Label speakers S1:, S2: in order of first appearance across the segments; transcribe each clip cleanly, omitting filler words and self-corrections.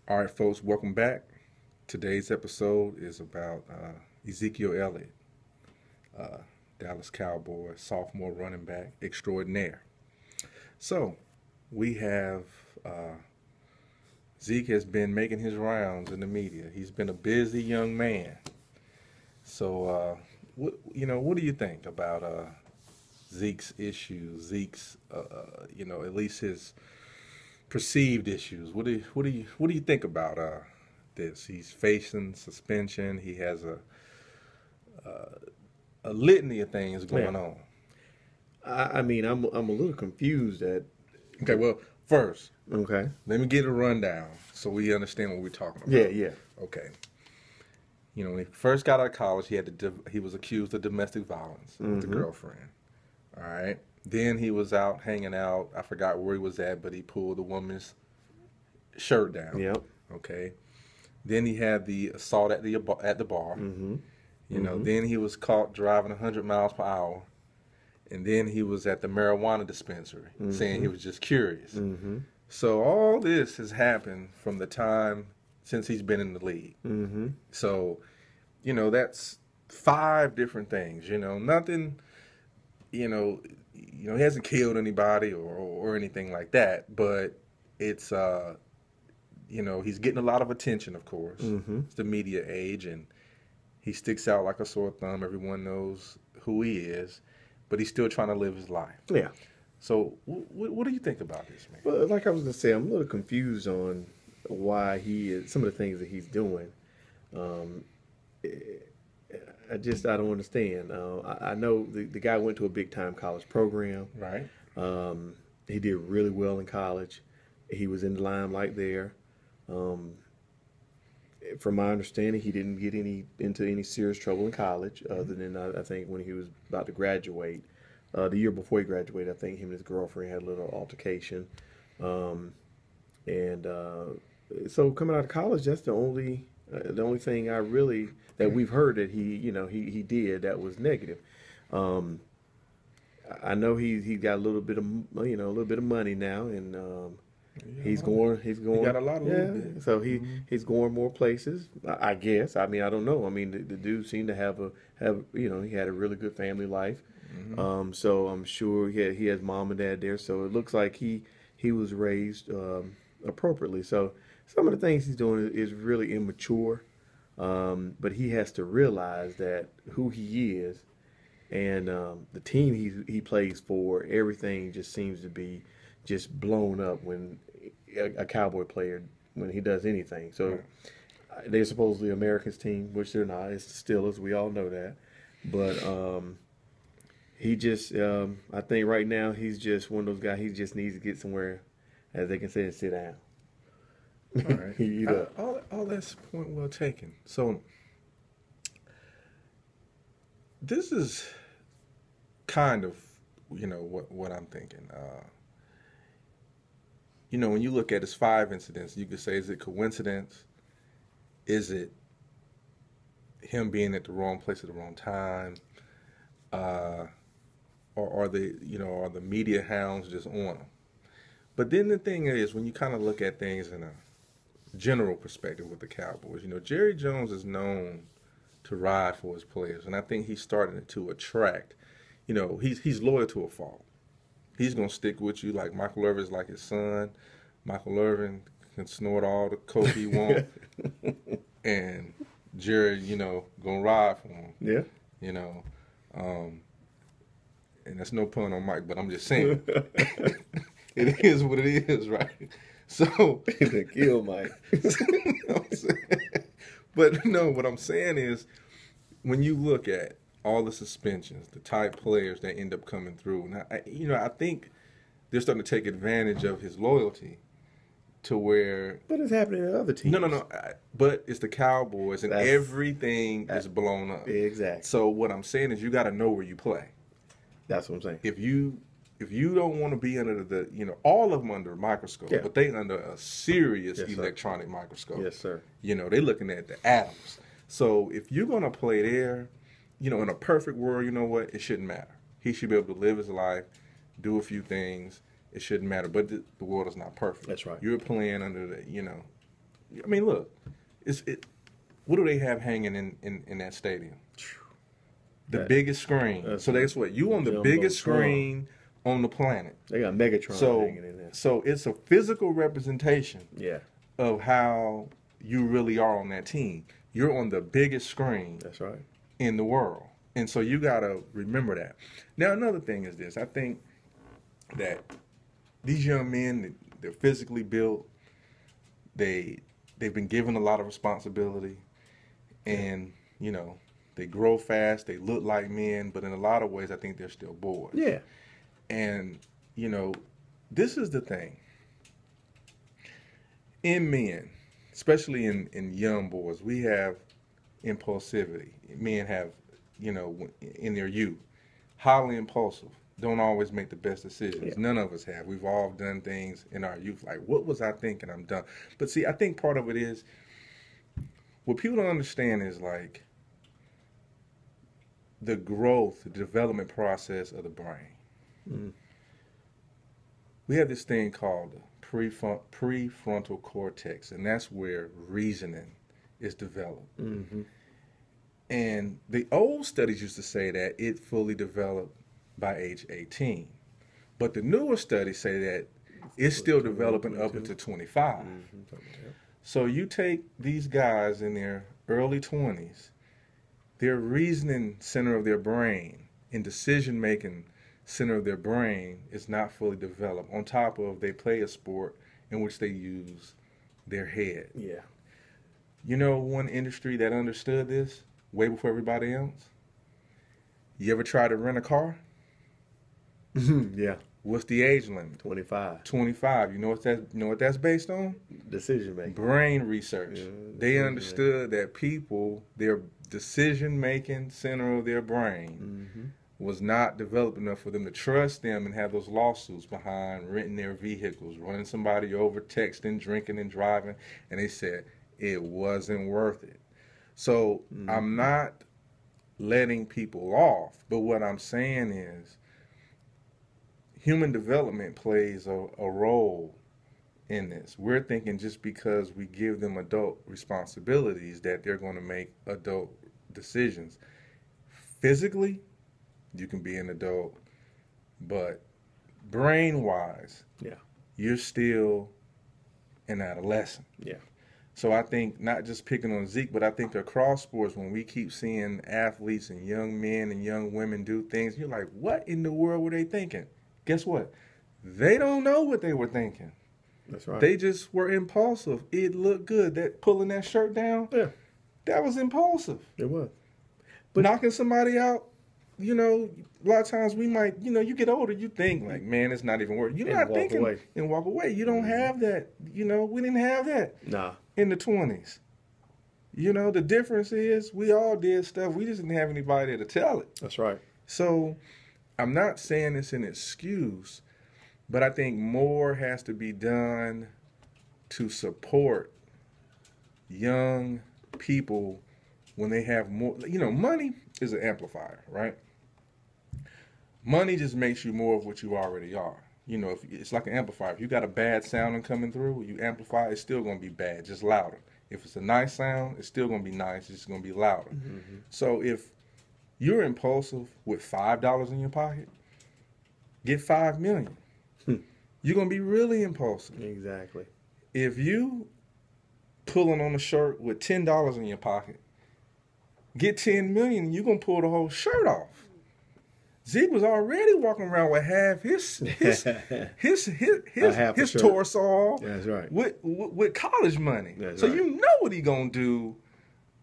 S1: All right, folks, welcome back. Today's episode is about Ezekiel Elliot, uh, Dallas Cowboy, sophomore running back extraordinaire. So, we have Zeke has been making his rounds in the media. He's been a busy young man. So, what do you think about Zeke's issues? Zeke's, at least his perceived issues. What do you think about this? He's facing suspension. He has a litany of things going on.
S2: I'm a little confused at.
S1: Okay, well, first,
S2: Okay.
S1: let me get a rundown so we understand what we're talking about.
S2: Yeah.
S1: Okay. When he first got out of college, he was accused of domestic violence with a girlfriend. All right. Then he was out hanging out. I forgot where he was at, but he pulled a woman's shirt down.
S2: Yep.
S1: Okay. Then he had the assault at the bar. Then he was caught driving 100 miles per hour. And then he was at the marijuana dispensary saying he was just curious. So all this has happened from the time since he's been in the league. So, that's 5 different things. Nothing, he hasn't killed anybody or anything like that. But it's, he's getting a lot of attention, of course. It's the media age, and he sticks out like a sore thumb. Everyone knows who he is, but he's still trying to live his life.
S2: Yeah.
S1: So what do you think about this, man?
S2: Well, like I was gonna say, I'm a little confused on why he is some of the things that he's doing. I don't understand. I know the guy went to a big time college program.
S1: Right.
S2: He did really well in college. He was in the limelight there. From my understanding, he didn't get into any serious trouble in college, other than I think when he was about to graduate. The year before he graduated, I think him and his girlfriend had a little altercation. So coming out of college, that's the only thing that we've heard that he did that was negative. I know he got a little bit of money now, and he's going.
S1: He got a lot of little bit.
S2: So he's going more places. I guess. I don't know. The dude seemed to have he had a really good family life. So I'm sure he has mom and dad there. So it looks like he was raised appropriately. So some of the things he's doing is really immature. But he has to realize that who he is, and the team he plays for, everything just seems to be just blown up when a Cowboy player, when he does anything. So they're supposedly America's team, which they're not. It's the Steelers. We all know that. But he just, I think right now he's just one of those guys. He just needs to get somewhere, as they can say, and sit down.
S1: All right. All that's point well taken. So this is kind of, what I'm thinking. When you look at his 5 incidents, you could say, is it coincidence? Is it him being at the wrong place at the wrong time? Or are the media hounds just on him? But then the thing is, when you kind of look at things in a general perspective with the Cowboys, Jerry Jones is known to ride for his players, and I think he's starting to attract. He's loyal to a fault. He's gonna stick with you like Michael Irvin's like his son. Michael Irvin can snort all the coke he wants, and Jerry, gonna ride for him.
S2: Yeah.
S1: And that's no pun on Mike, but I'm just saying, it is what it is, right? So
S2: to kill Mike.
S1: But no, what I'm saying is, when you look at all the suspensions, the type players that end up coming through, and I think they're starting to take advantage of his loyalty to where.
S2: But it's happening to other teams.
S1: No. But it's the Cowboys, and everything is blown up.
S2: Exactly.
S1: So what I'm saying is, you got to know where you play.
S2: That's what I'm saying.
S1: If you don't want to be under all of them under a microscope, but they under a serious electronic microscope.
S2: Yes, sir.
S1: They're looking at the atoms. So if you're going to play there, in a perfect world, you know what? It shouldn't matter. He should be able to live his life, do a few things. It shouldn't matter. But the world is not perfect.
S2: That's right.
S1: You're playing under I mean, look, what do they have hanging in that stadium? The biggest screen. So that's what you on the biggest screen on the planet.
S2: They got Megatron hanging in there.
S1: So it's a physical representation of how you really are on that team. You're on the biggest screen.
S2: That's right.
S1: In the world. And so you got to remember that. Now, another thing is this. I think that these young men, they're physically built. They've been given a lot of responsibility. And, you know, they grow fast. They look like men. But in a lot of ways, I think they're still boys.
S2: Yeah.
S1: And, you know, this is the thing. In men, especially in young boys, we have impulsivity. Men have, you know, in their youth, highly impulsive, don't always make the best decisions. Yeah. None of us have. We've all done things in our youth like, what was I thinking? I'm done. But see, I think part of it is, what people don't understand is like the growth, the development process of the brain. Mm. We have this thing called the prefrontal cortex, and that's where reasoning is developed. Mm-hmm. And the old studies used to say that it fully developed by age 18. But the newer studies say that it's still developing up until 25. Mm-hmm. So you take these guys in their early 20s, their reasoning center of their brain and decision-making center of their brain is not fully developed. On top of they play a sport in which they use their head.
S2: Yeah.
S1: You know one industry that understood this way before everybody else? You ever try to rent a car?
S2: Yeah.
S1: What's the age limit?
S2: 25.
S1: 25. You know what that's based on?
S2: Decision making.
S1: Brain research. Yeah, they understood that people, their decision making center of their brain was not developed enough for them to trust them and have those lawsuits behind renting their vehicles, running somebody over, texting, drinking, and driving. And they said it wasn't worth it. So I'm not letting people off, but what I'm saying is human development plays a role in this. We're thinking just because we give them adult responsibilities that they're going to make adult decisions. Physically, you can be an adult, but brain-wise, you're still an adolescent.
S2: Yeah.
S1: So I think not just picking on Zeke, but I think across sports, when we keep seeing athletes and young men and young women do things, you're like, what in the world were they thinking? Guess what? They don't know what they were thinking.
S2: That's right.
S1: They just were impulsive. It looked good. That pulling that shirt down, that was impulsive.
S2: It was.
S1: But knocking somebody out, you know, a lot of times we might, you know, you get older, you think like, man, it's not even worth it. You're not thinking and walk away. You don't have that. You know, we didn't have that in the 20s. You know, the difference is we all did stuff. We just didn't have anybody to tell it.
S2: That's right.
S1: So I'm not saying it's an excuse, but I think more has to be done to support young people when they have more. You know, money is an amplifier, right? Money just makes you more of what you already are. You know, if it's like an amplifier. If you got a bad sound coming through, you amplify, it's still going to be bad, just louder. If it's a nice sound, it's still going to be nice, it's just going to be louder. Mm-hmm. So if you're impulsive with $5 in your pocket, get $5 million. You're going to be really impulsive.
S2: Exactly.
S1: If you pulling on a shirt with $10 in your pocket, get $10 million, you're going to pull the whole shirt off. Zeke was already walking around with half his torso off.
S2: That's right.
S1: With college money.
S2: That's
S1: so
S2: right.
S1: you know what he gonna do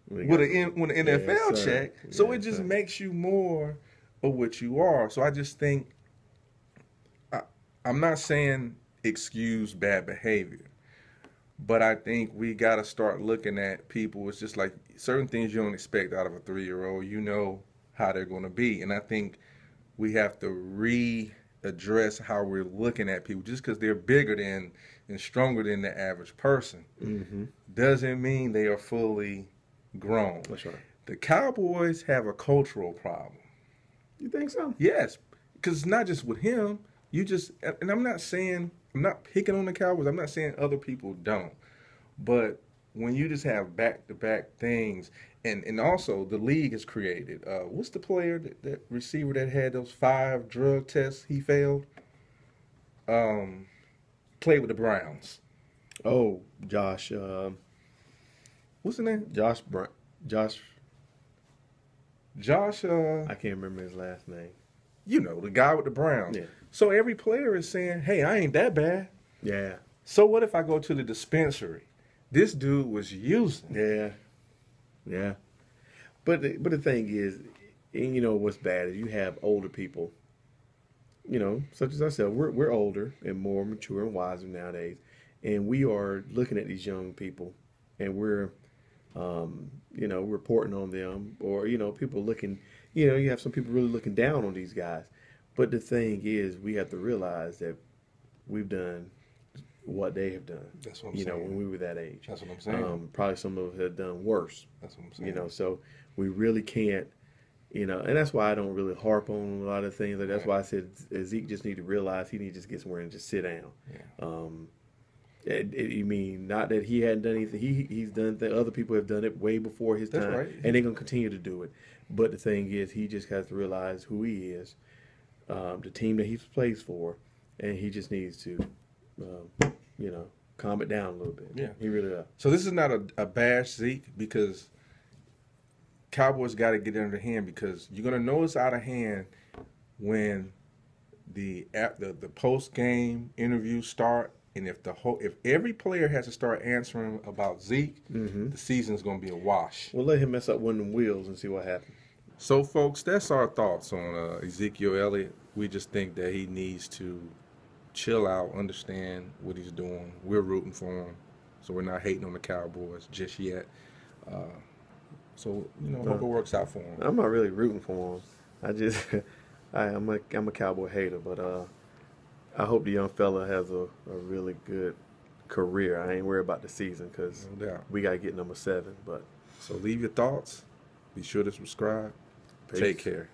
S1: with an NFL check. So it just makes you more of what you are. So I just think I'm not saying excuse bad behavior, but I think we got to start looking at people. It's just like certain things you don't expect out of a 3-year-old. You know how they're going to be, and I think we have to readdress how we're looking at people. Just because they're bigger than and stronger than the average person doesn't mean they are fully grown.
S2: That's right.
S1: The Cowboys have a cultural problem.
S2: You think so?
S1: Yes, because it's not just with him. And I'm not picking on the Cowboys. I'm not saying other people don't. But when you just have back-to-back things, and also the league is created. What's the player that receiver that had those 5 drug tests he failed? Played with the Browns.
S2: Oh, Josh.
S1: What's the name?
S2: Josh.
S1: Josh.
S2: I can't remember his last name.
S1: You know, the guy with the Browns.
S2: Yeah.
S1: So every player is saying, "Hey, I ain't that bad."
S2: Yeah.
S1: So what if I go to the dispensary? This dude was using.
S2: Yeah. Yeah. But the thing is, and you know what's bad is you have older people, you know, such as ourselves. We're older and more mature and wiser nowadays, and we are looking at these young people, and we're, you know, reporting on them, or you know, people looking. You know, you have some people really looking down on these guys. But the thing is, we have to realize that we've done what they have done.
S1: That's what I'm
S2: saying.
S1: saying.
S2: You know, when we were that age.
S1: That's what I'm saying.
S2: Probably some of us have done worse.
S1: That's what I'm saying.
S2: You know, so we really can't, you know, and that's why I don't really harp on a lot of things. Like, that's why I said Zeke just need to realize he needs to just get somewhere and just sit down.
S1: Yeah.
S2: You mean not that he hadn't done anything? He's done things. Other people have done it way before his time,
S1: That's right.
S2: and they're gonna continue to do it. But the thing is, he just has to realize who he is, the team that he plays for, and he just needs to, you know, calm it down a little bit.
S1: Yeah,
S2: he really does.
S1: So this is not a bash Zeke, because Cowboys got to get it under hand, because you're gonna know it's out of hand when the post game interviews start, and if every player has to start answering about Zeke, the season's gonna be a wash.
S2: We'll let him mess up one of them wheels and see what happens.
S1: So, folks, that's our thoughts on Ezekiel Elliott. We just think that he needs to chill out, understand what he's doing. We're rooting for him, so we're not hating on the Cowboys just yet. So, you know, hope it works out for him.
S2: I'm not really rooting for him. I just, I'm a Cowboy hater, but I hope the young fella has a really good career. I ain't worried about the season, because we got to get number 7. But
S1: so leave your thoughts. Be sure to subscribe. Peace. Take care.